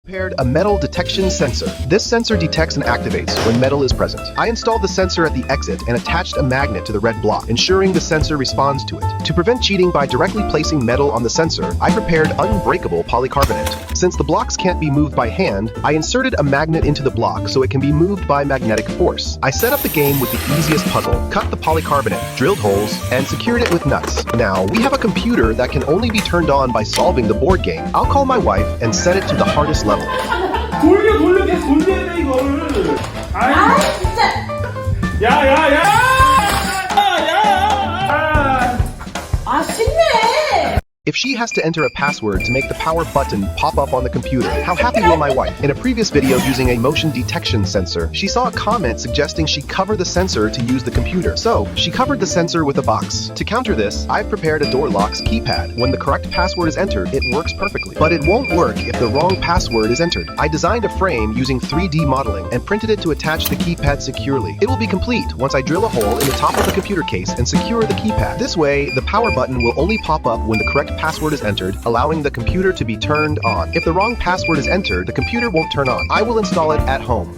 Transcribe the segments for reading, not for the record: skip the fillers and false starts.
Prepared a metal detection sensor. This sensor detects and activates when metal is present. I installed the sensor at the exit and attached a magnet to the red block, ensuring the sensor responds to it. To prevent cheating by directly placing metal on the sensor, I prepared unbreakable polycarbonate. Since the blocks can't be moved by hand, I inserted a magnet into the block so it can be moved by magnetic force. I set up the game with the easiest puzzle, cut the polycarbonate, drilled holes, and secured it with nuts. Now, we have a computer that can only be turned on by solving the board game. I'll call my wife and set it to the hardest level. 돌려 계속 돌려야 돼 이거를. 아 진짜. 야야야. 아 쉽네. If she has to enter a password to make the power button pop up on the computer, how happy will my wife? In a previous video using a motion detection sensor, she saw a comment suggesting she cover the sensor to use the computer. So, she covered the sensor with a box. To counter this, I've prepared a door lock's keypad. When the correct password is entered, it works perfectly. But it won't work if the wrong password is entered. I designed a frame using 3D modeling and printed it to attach the keypad securely. It will be complete once I drill a hole in the top of the computer case and secure the keypad. This way, the power button will only pop up when the correct password is entered, allowing the computer to be turned on. If the wrong password is entered, the computer won't turn on. I will install it at home.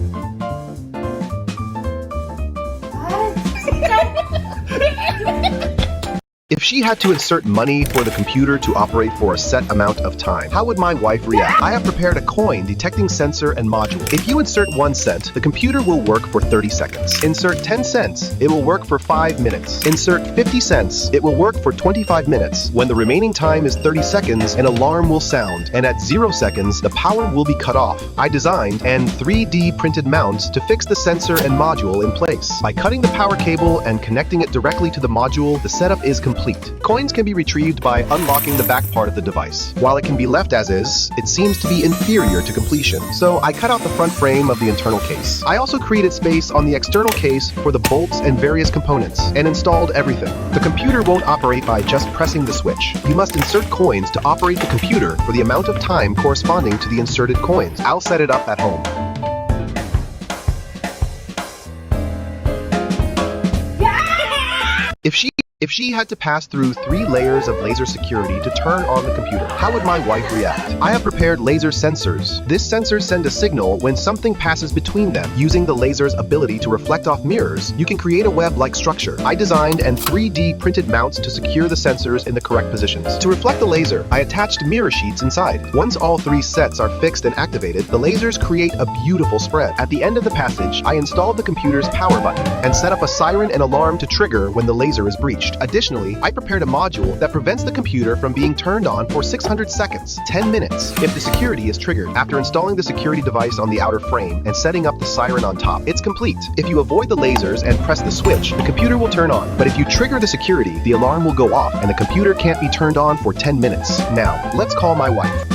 If she had to insert money for the computer to operate for a set amount of time, how would my wife react? I have prepared a coin detecting sensor and module. If you insert 1 cent, the computer will work for 30 seconds. Insert 10 cents, it will work for 5 minutes. Insert 50 cents, it will work for 25 minutes. When the remaining time is 30 seconds, an alarm will sound, and at 0 seconds, the power will be cut off. I designed and 3D printed mounts to fix the sensor and module in place. By cutting the power cable and connecting it directly to the module, the setup is complete. Coins can be retrieved by unlocking the back part of the device. While it can be left as is, it seems to be inferior to completion, so I cut out the front frame of the internal case. I also created space on the external case for the bolts and various components, and installed everything. The computer won't operate by just pressing the switch. You must insert coins to operate the computer for the amount of time corresponding to the inserted coins. I'll set it up at home. If she had to pass through 3 layers of laser security to turn on the computer, how would my wife react? I have prepared laser sensors. This sensor sends a signal when something passes between them. Using the laser's ability to reflect off mirrors, you can create a web-like structure. I designed and 3D printed mounts to secure the sensors in the correct positions. To reflect the laser, I attached mirror sheets inside. Once all 3 sets are fixed and activated, the lasers create a beautiful spread. At the end of the passage, I installed the computer's power button and set up a siren and alarm to trigger when the laser is breached. Additionally, I prepared a module that prevents the computer from being turned on for 600 seconds, 10 minutes, if the security is triggered. After installing the security device on the outer frame and setting up the siren on top, it's complete. If you avoid the lasers and press the switch, the computer will turn on. But if you trigger the security, the alarm will go off and the computer can't be turned on for 10 minutes. Now, let's call my wife.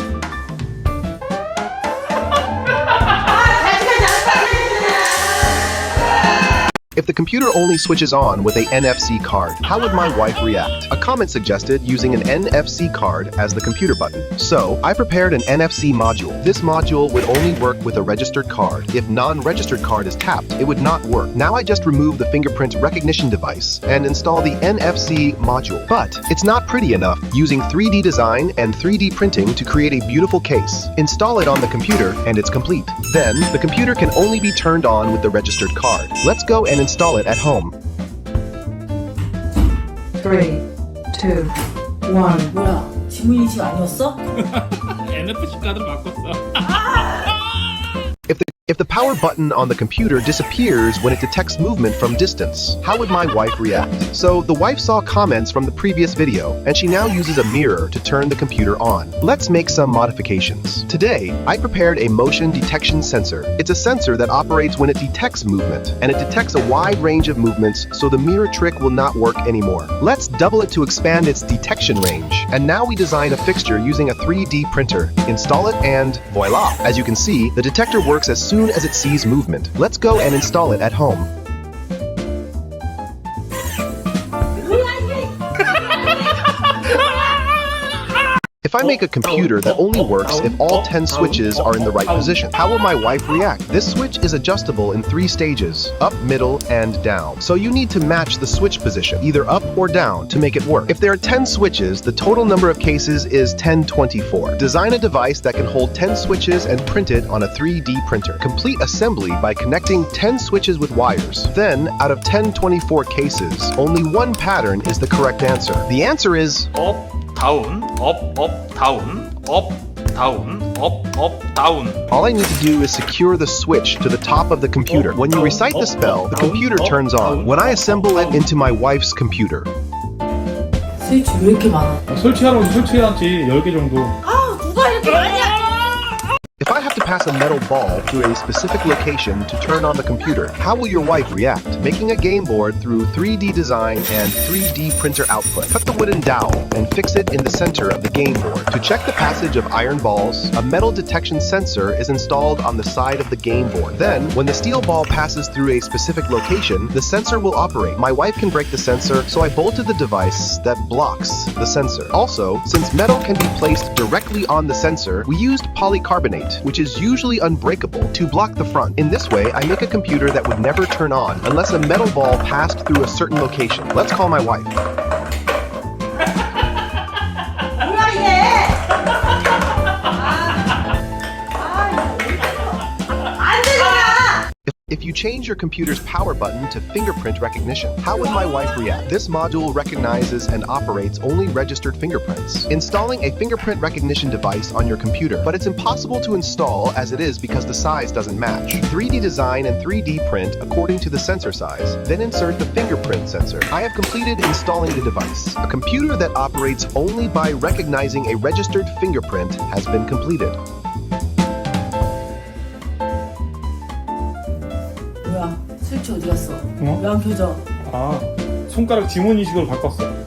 If the computer only switches on with a NFC card, how would my wife react? A comment suggested using an NFC card as the computer button. So, I prepared an NFC module. This module would only work with a registered card. If non-registered card is tapped, it would not work. Now I just remove the fingerprint recognition device and install the NFC module. But it's not pretty enough. Using 3D design and 3D printing to create a beautiful case. Install it on the computer and it's complete. Then, the computer can only be turned on with the registered card. Let's go and install it at home. 3, 2, 1. 뭐야? 지문 인식 아니었어? NFC 카드로 바꿨어. If the power button on the computer disappears when it detects movement from distance, how would my wife react? So the wife saw comments from the previous video, and she now uses a mirror to turn the computer on. Let's make some modifications. Today, I prepared a motion detection sensor. It's a sensor that operates when it detects movement, and it detects a wide range of movements, so the mirror trick will not work anymore. Let's double it to expand its detection range. And now we design a fixture using a 3D printer. Install it and voila! As you can see, the detector works as soon as it sees movement. Let's go and install it at home. If I I make a computer that only works if all 10 switches are in the right position? How will my wife react? This switch is adjustable in 3 stages, up, middle, and down. So you need to match the switch position, either up or down, to make it work. If there are 10 switches, the total number of cases is 1024. Design a device that can hold 10 switches and print it on a 3D printer. Complete assembly by connecting 10 switches with wires. Then, out of 1024 cases, only one pattern is the correct answer. The answer is 업, 다운, 업, 다운, 업, 다운, 업, 다운. all I need to do is secure the switch to the top of the computer. When you recite the spell, the computer turns on. When I assemble it into my wife's computer, 스위치 왜 이렇게 많아? 설치하라고 설치해야지 10개 정도. 아, 누가 이렇게 많이 해? if I have to pass a metal ball through a specific location to turn on the computer, how will your wife react? Making a game board through 3D design and 3D printer output. Cut the wooden dowel and fix it in the center of the game board. To check the passage of iron balls, a metal detection sensor is installed on the side of the game board. Then, when the steel ball passes through a specific location, the sensor will operate. My wife can break the sensor, so I bolted the device that blocks the sensor. Also, since metal can be placed directly on the sensor, we used polycarbonate, which is usually unbreakable, to block the front. In this way, I make a computer that would never turn on unless a metal ball passed through a certain location. Let's call my wife. 뭐야 얘? 안 되잖아. If you change your computer's power button to fingerprint recognition, how would my wife react? This module recognizes and operates only registered fingerprints. Installing a fingerprint recognition device on your computer, but it's impossible to install as it is because the size doesn't match. 3D design and 3D print according to the sensor size, then insert the fingerprint sensor. I have completed installing the device. A computer that operates only by recognizing a registered fingerprint has been completed. 뭐야, 스위치 어디 갔어? 어? 왜 안 켜져? 아, 손가락 지문 인식으로 바꿨어.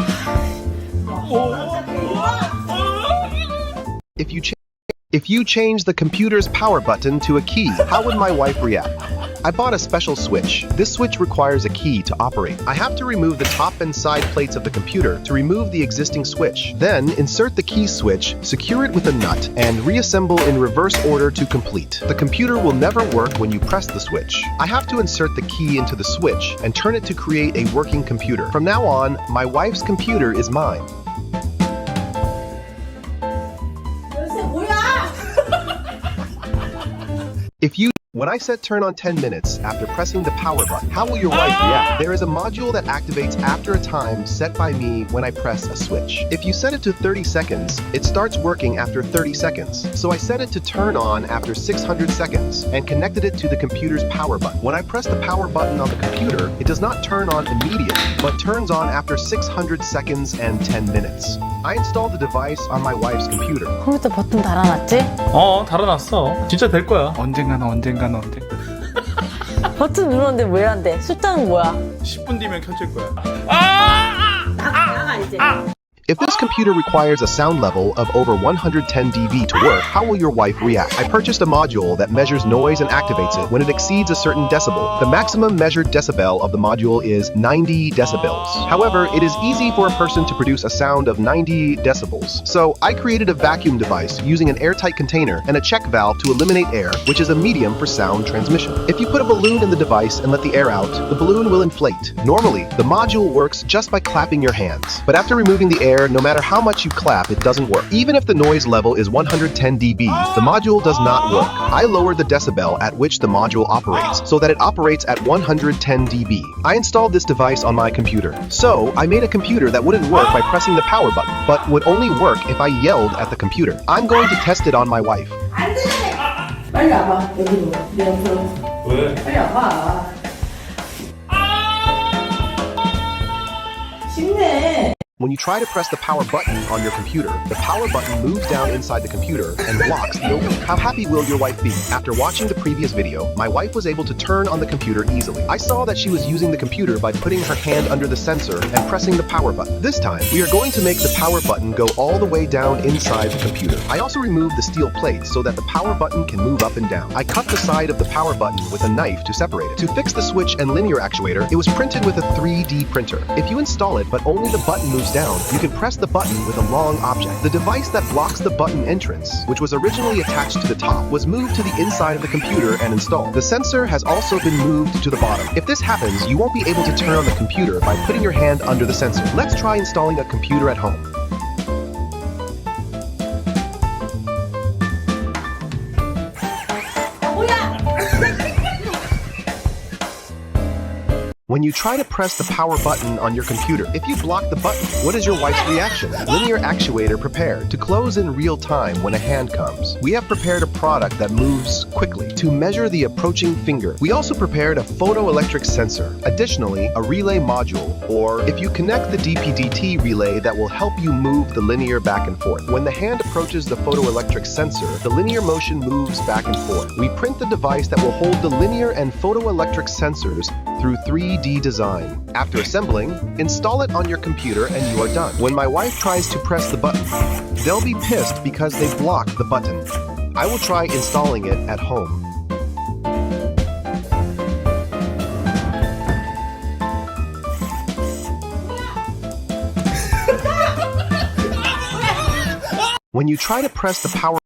If you change the computer's power button to a key, how would my wife react? I bought a special switch. This switch requires a key to operate. I have to remove the top and side plates of the computer to remove the existing switch. Then insert the key switch, secure it with a nut, and reassemble in reverse order to complete. The computer will never work when you press the switch. I have to insert the key into the switch and turn it to create a working computer. From now on, my wife's computer is mine. 요새 뭐야? When I set turn on 10 minutes after pressing the power button, how will your wife react? There is a module that activates after a time set by me when I press a switch. If you set it to 30 seconds, it starts working after 30 seconds. So I set it to turn on after 600 seconds and connected it to the computer's power button. When I press the power button on the computer, it does not turn on immediately, but turns on after 600 seconds and 10 minutes. I installed the device on my wife's computer. 컴퓨터 버튼 달아놨지? 달아놨어. 진짜 될 거야. 언젠가는. 버튼 눌렀는데 왜 안 돼? 숫자는 뭐야? 10분 뒤면 켜질 거야. 나가 이제. If this computer requires a sound level of over 110 dB to work, how will your wife react? I purchased a module that measures noise and activates it when it exceeds a certain decibel. The maximum measured decibel of the module is 90 decibels. However, it is easy for a person to produce a sound of 90 decibels. So I created a vacuum device using an airtight container and a check valve to eliminate air, which is a medium for sound transmission. If you put a balloon in the device and let the air out, the balloon will inflate. Normally, the module works just by clapping your hands. But after removing the air, no matter how much you clap, it doesn't work. Even if the noise level is 110 dB, the module does not work. I lowered the decibel at which the module operates so that it operates at 110 dB. I installed this device on my computer. So, I made a computer that wouldn't work by pressing the power button, but would only work if I yelled at the computer. I'm going to test it on my wife. 안 되네. 빨리 와봐 여기로 내 옆으로. 왜? 빨리 와봐. 쉽네. When you try to press the power button on your computer, the power button moves down inside the computer and blocks the opening. How happy will your wife be? After watching the previous video, my wife was able to turn on the computer easily. I saw that she was using the computer by putting her hand under the sensor and pressing the power button. This time, we are going to make the power button go all the way down inside the computer. I also removed the steel plates so that the power button can move up and down. I cut the side of the power button with a knife to separate it. To fix the switch and linear actuator, it was printed with a 3D printer. If you install it but only the button moves down, you can press the button with a long object. The device that blocks the button entrance, which was originally attached to the top, was moved to the inside of the computer and installed. The sensor has also been moved to the bottom. If this happens, you won't be able to turn on the computer by putting your hand under the sensor. Let's try installing a computer at home. When you try to press the power button on your computer, if you block the button, what is your wife's reaction? Linear actuator prepared to close in real time when a hand comes. We have prepared a product that moves quickly to measure the approaching finger. We also prepared a photoelectric sensor. Additionally, a relay module, or if you connect the DP-DT relay that will help you move the linear back and forth. When the hand approaches the photoelectric sensor, the linear motion moves back and forth. We print the device that will hold the linear and photoelectric sensors through 3D design. After assembling, install it on your computer and you are done. When my wife tries to press the button, they'll be pissed because they blocked the button. I will try installing it at home. When you try to press the power